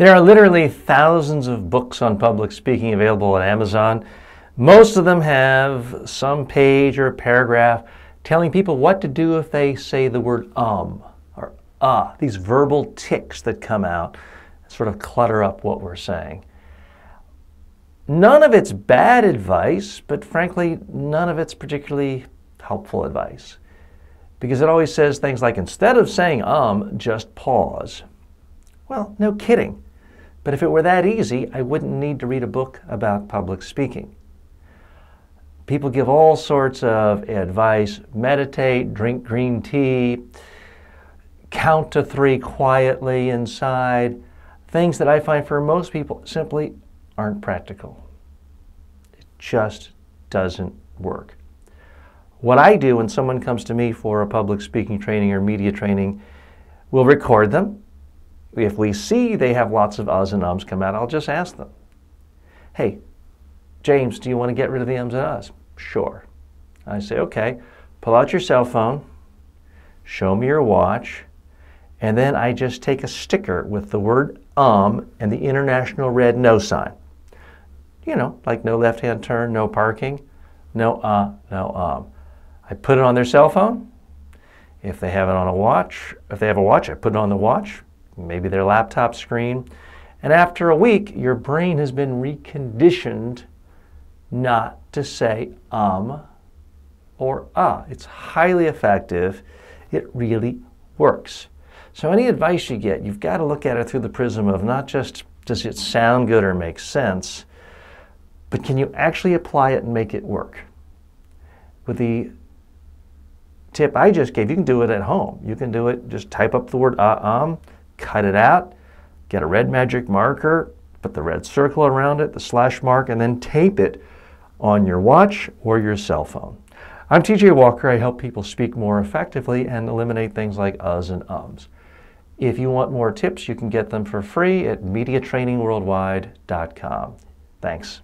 There are literally thousands of books on public speaking available on Amazon. Most of them have some page or paragraph telling people what to do if they say the word or these verbal tics that come out sort of clutter up what we're saying. None of it's bad advice, but frankly, none of it's particularly helpful advice. Because it always says things like, instead of saying just pause. Well, no kidding. But if it were that easy, I wouldn't need to read a book about public speaking. People give all sorts of advice: meditate, drink green tea, count to 3 quietly inside, things that I find for most people simply aren't practical. It just doesn't work. What I do when someone comes to me for a public speaking training or media training, we'll record them. If we see they have lots of uhs and ums come out, I'll just ask them, hey, James, do you want to get rid of the ums and uhs? Sure. I say, okay, pull out your cell phone, show me your watch, and then I just take a sticker with the word and the international red no sign. You know, like no left-hand turn, no parking, no no I put it on their cell phone. If they have it on a watch, if they have a watch, I put it on the watch, maybe their laptop screen. And after a week, your brain has been reconditioned not to say or It's highly effective. It really works. So any advice you get, you've got to look at it through the prism of not just does it sound good or make sense, but can you actually apply it and make it work? With the tip I just gave, you can do it at home. You can do it, just type up the word cut it out, get a red magic marker, put the red circle around it, the slash mark, and then tape it on your watch or your cell phone. I'm TJ Walker. I help people speak more effectively and eliminate things like uhs and ums. If you want more tips, you can get them for free at mediatrainingworldwide.com. Thanks.